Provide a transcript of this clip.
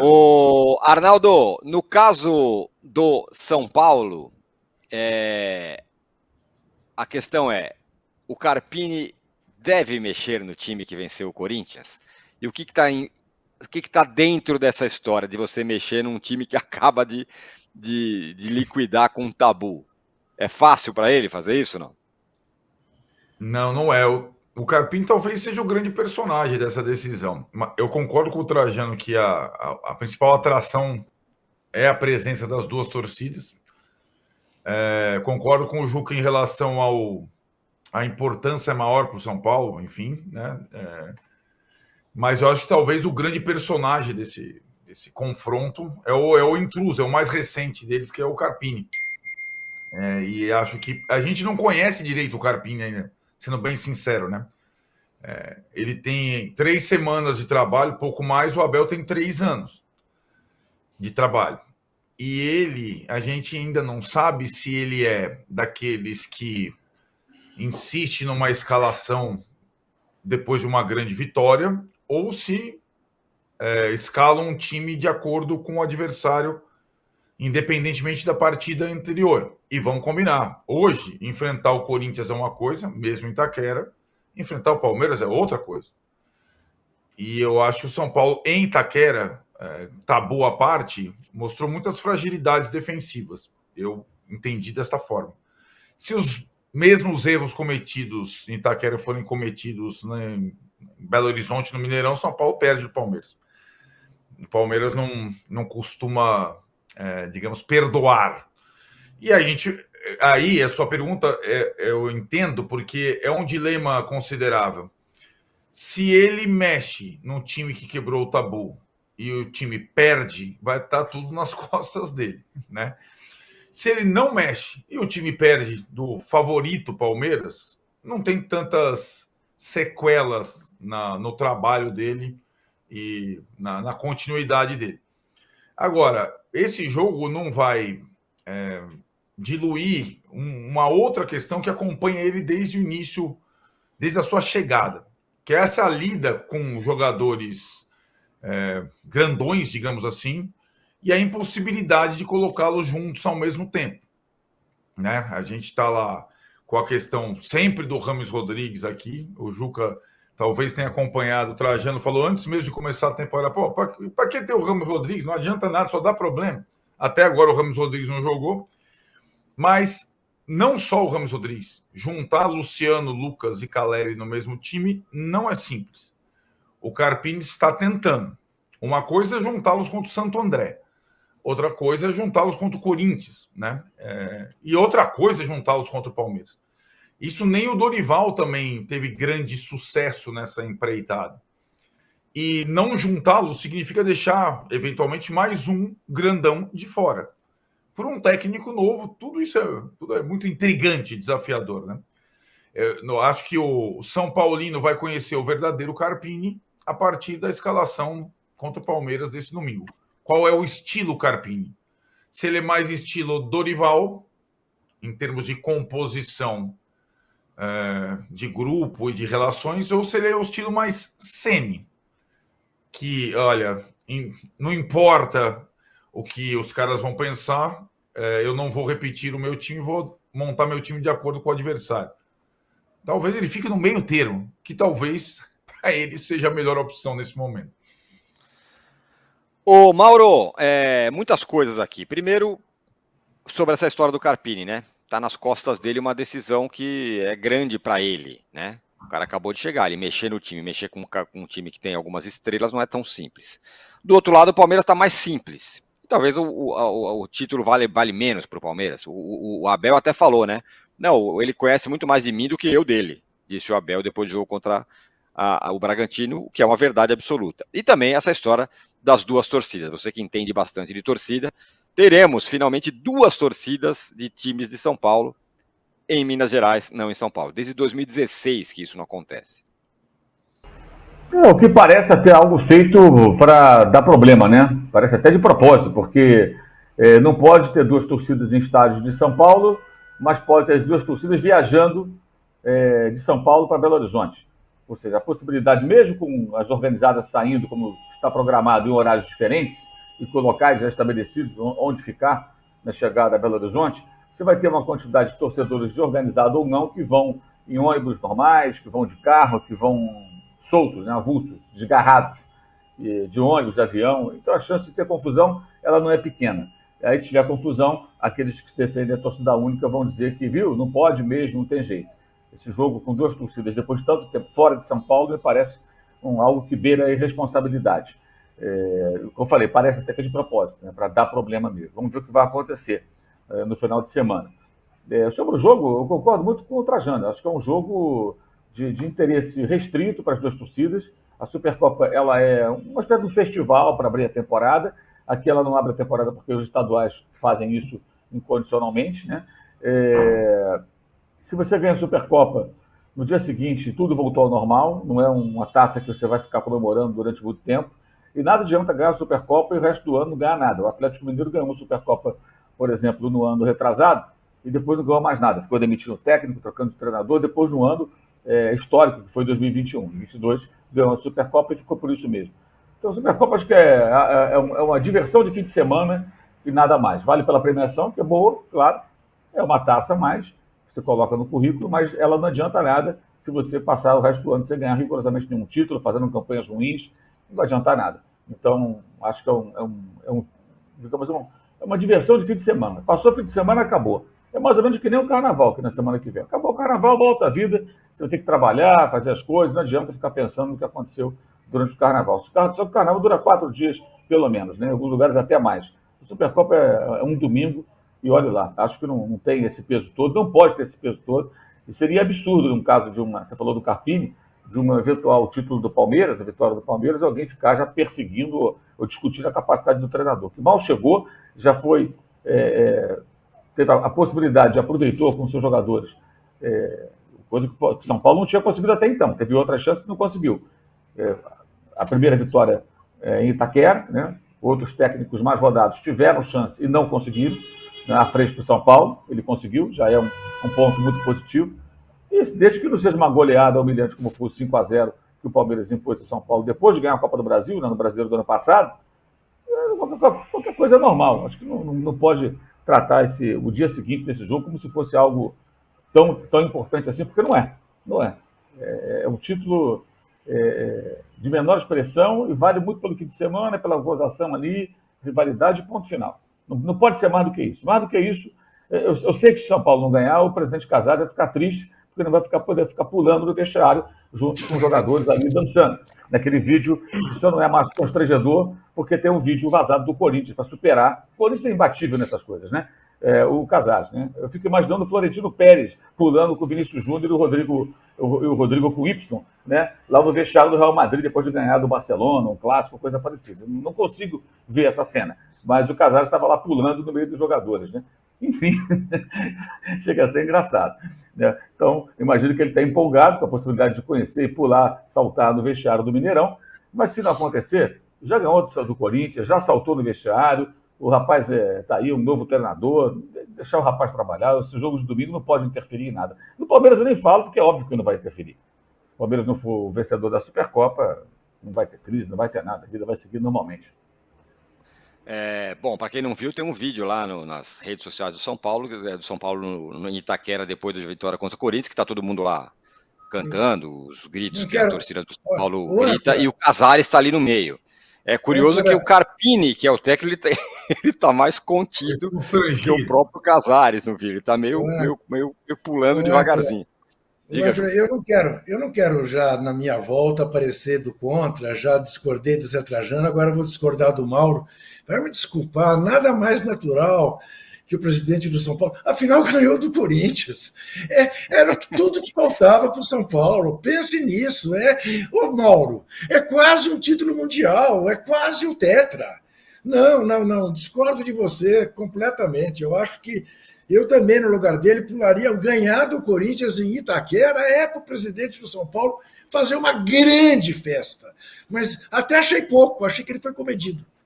O Arnaldo, no caso do São Paulo, a questão é, o Carpini deve mexer no time que venceu o Corinthians? E o que está dentro dessa história de você mexer num time que acaba de liquidar com um tabu? É fácil para ele fazer isso, não? Não, não é. O Carpini talvez seja o grande personagem dessa decisão. Eu concordo com o Trajano que a principal atração é a presença das duas torcidas. Concordo com o Juca em relação à importância maior para o São Paulo, enfim, né? Mas eu acho que talvez o grande personagem desse confronto é o intruso, é o mais recente deles, que é o Carpini. E acho que a gente não conhece direito o Carpini ainda, sendo bem sincero, né? Ele tem 3 semanas de trabalho, pouco mais, o Abel tem 3 anos de trabalho. E a gente ainda não sabe se ele é daqueles que insiste numa escalação depois de uma grande vitória, ou se escala um time de acordo com o adversário, independentemente da partida anterior. E vamos combinar, hoje, enfrentar o Corinthians é uma coisa, mesmo em Itaquera, enfrentar o Palmeiras é outra coisa. E eu acho que o São Paulo, em Itaquera, tabu à parte, mostrou muitas fragilidades defensivas. Eu entendi desta forma. Se os mesmos erros cometidos em Itaquera forem cometidos, né, em Belo Horizonte, no Mineirão, São Paulo perde o Palmeiras. O Palmeiras não costuma, digamos, perdoar. E aí a sua pergunta, eu entendo, porque é um dilema considerável. Se ele mexe no time que quebrou o tabu e o time perde, vai estar tudo nas costas dele, né? Se ele não mexe e o time perde do favorito Palmeiras, não tem tantas sequelas no trabalho dele e na continuidade dele. Agora, esse jogo não vai diluir uma outra questão que acompanha ele desde o início, desde a sua chegada, que é essa lida com jogadores grandões, digamos assim, e a impossibilidade de colocá-los juntos ao mesmo tempo, né? A gente está lá com a questão sempre do Rames Rodrigues aqui, o Juca talvez tenha acompanhado, o Trajano falou antes mesmo de começar a temporada, pô, para que ter o Rames Rodrigues? Não adianta nada, só dá problema. Até agora o Rames Rodrigues não jogou, mas não só o Rames Rodrigues, juntar Luciano, Lucas e Caleri no mesmo time não é simples. O Carpini está tentando. Uma coisa é juntá-los contra o Santo André, outra coisa é juntá-los contra o Corinthians, né? E outra coisa é juntá-los contra o Palmeiras. Isso nem o Dorival também teve grande sucesso nessa empreitada. E não juntá-los significa deixar, eventualmente, mais um grandão de fora. Por um técnico novo, tudo é muito intrigante e desafiador, né? Eu acho que o São Paulino vai conhecer o verdadeiro Carpini a partir da escalação contra o Palmeiras desse domingo. Qual é o estilo Carpini? Se ele é mais estilo Dorival, em termos de composição de grupo e de relações, ou se ele é o estilo mais Ceni, que, olha, não importa o que os caras vão pensar, eu não vou repetir o meu time, vou montar meu time de acordo com o adversário. Talvez ele fique no meio termo, que talvez para ele seja a melhor opção nesse momento. Ô, Mauro, muitas coisas aqui. Primeiro, sobre essa história do Carpini, né? Tá nas costas dele uma decisão que é grande para ele, né? O cara acabou de chegar, ele mexer no time, mexer com um time que tem algumas estrelas não é tão simples. Do outro lado, o Palmeiras está mais simples. Talvez o título vale menos para o Palmeiras. O Abel até falou, né? Não, ele conhece muito mais de mim do que eu dele, disse o Abel depois do jogo contra o Bragantino, o que é uma verdade absoluta. E também essa história das duas torcidas. Você que entende bastante de torcida, teremos finalmente duas torcidas de times de São Paulo em Minas Gerais, não em São Paulo. Desde 2016 que isso não acontece. O que parece até algo feito para dar problema, né? Parece até de propósito, porque não pode ter duas torcidas em estádios de São Paulo, mas pode ter as duas torcidas viajando de São Paulo para Belo Horizonte. Ou seja, a possibilidade, mesmo com as organizadas saindo, como está programado em horários diferentes e com locais já estabelecidos onde ficar na chegada a Belo Horizonte, você vai ter uma quantidade de torcedores de organizado ou não que vão em ônibus normais, que vão de carro, que vão soltos, né, avulsos, desgarrados de ônibus, de avião. Então a chance de ter confusão ela não é pequena. Aí, se tiver confusão, aqueles que defendem a torcida única vão dizer que, viu, não pode mesmo, não tem jeito. Esse jogo com 2 torcidas, depois de tanto tempo fora de São Paulo, me parece algo que beira a irresponsabilidade. Como eu falei, parece até que é de propósito, né, para dar problema mesmo. Vamos ver o que vai acontecer no final de semana. Sobre o jogo, eu concordo muito com o Trajano. Acho que é um jogo de interesse restrito para as 2 torcidas. A Supercopa ela é uma espécie de um festival para abrir a temporada. Aqui ela não abre a temporada porque os estaduais fazem isso incondicionalmente, né? Se você ganha a Supercopa, no dia seguinte tudo voltou ao normal, não é uma taça que você vai ficar comemorando durante muito tempo, e nada adianta ganhar a Supercopa e o resto do ano não ganhar nada. O Atlético Mineiro ganhou a Supercopa, por exemplo, no ano retrasado, e depois não ganhou mais nada. Ficou demitindo o técnico, trocando de treinador, depois de um ano histórico, que foi 2021. Em 2022 ganhou a Supercopa e ficou por isso mesmo. Então, a Supercopa acho que é uma diversão de fim de semana e nada mais. Vale pela premiação, que é boa, claro. É uma taça a mais, que você coloca no currículo, mas ela não adianta nada se você passar o resto do ano sem ganhar rigorosamente nenhum título, fazendo campanhas ruins, não vai adiantar nada. Então, acho que digamos, é uma diversão de fim de semana. Passou o fim de semana, acabou. É mais ou menos que nem o carnaval, que na semana que vem. Acabou o carnaval, volta a vida, você vai ter que trabalhar, fazer as coisas, não adianta ficar pensando no que aconteceu durante o carnaval. Só que o carnaval dura 4 dias, pelo menos, né? Em alguns lugares até mais. A Supercopa é um domingo e olha lá, acho que não tem esse peso todo, não pode ter esse peso todo, e seria absurdo, no caso você falou do Carpini, de um eventual título do Palmeiras, a vitória do Palmeiras, alguém ficar já perseguindo ou discutindo a capacidade do treinador, que mal chegou, já foi, teve a possibilidade, já aproveitou com seus jogadores, coisa que São Paulo não tinha conseguido até então, teve outra chance e não conseguiu. A primeira vitória em Itaquera, né? Outros técnicos mais rodados tiveram chance e não conseguiram, né? À frente do São Paulo, ele conseguiu, já é um ponto muito positivo. E desde que não seja uma goleada humilhante como foi o 5-0 que o Palmeiras impôs ao São Paulo depois de ganhar a Copa do Brasil, né, no Brasileiro do ano passado, qualquer coisa é normal. Acho que não pode tratar o dia seguinte desse jogo como se fosse algo tão importante assim, porque não é. Não é. É um título de menor expressão e vale muito pelo fim de semana, pela gozação ali, rivalidade, ponto final. Não pode ser mais do que isso. Mais do que isso, eu sei que se o São Paulo não ganhar, o presidente Casares vai ficar triste, porque não vai poder ficar pulando no vestiário junto com os jogadores ali dançando. Naquele vídeo, isso não é mais constrangedor, porque tem um vídeo vazado do Corinthians para superar. O Corinthians é imbatível nessas coisas, né? O Casares, né? Eu fico imaginando o Florentino Pérez pulando com o Vinícius Júnior e o Rodrigo com o Y, né? Lá no vestiário do Real Madrid, depois de ganhar do Barcelona, um clássico, coisa parecida. Eu não consigo ver essa cena, mas o Casares estava lá pulando no meio dos jogadores, né? Enfim, chega a ser engraçado, né? Então, imagino que ele está empolgado com a possibilidade de conhecer e pular, saltar no vestiário do Mineirão, mas se não acontecer, já ganhou do Corinthians, já saltou no vestiário, o rapaz está aí, um novo treinador, deixar o rapaz trabalhar, esse jogo de domingo não pode interferir em nada. No Palmeiras eu nem falo, porque é óbvio que não vai interferir. Se o Palmeiras não for o vencedor da Supercopa, não vai ter crise, não vai ter nada, a vida vai seguir normalmente. Bom, para quem não viu, tem um vídeo lá nas redes sociais do São Paulo, do São Paulo no Itaquera, depois da vitória contra o Corinthians, que está todo mundo lá cantando, os gritos que a torcida do São Paulo grita, e o Casares está ali no meio. É curioso que o Carpini, que é o técnico, ele tá mais contido que o próprio Casares no vídeo. Ele tá meio pulando devagarzinho. Diga, eu não quero já, na minha volta, aparecer do contra, já discordei do Zé Trajano, agora vou discordar do Mauro. Vai me desculpar, nada mais natural que o presidente do São Paulo, afinal ganhou do Corinthians. Era tudo que faltava para o São Paulo. Pense nisso. Ô Mauro, é quase um título mundial, é quase o tetra. Não, discordo de você completamente. Eu acho que eu também, no lugar dele, pularia ganhar do Corinthians em Itaquera, para o presidente do São Paulo fazer uma grande festa. Mas até achei pouco, achei que ele foi comedido.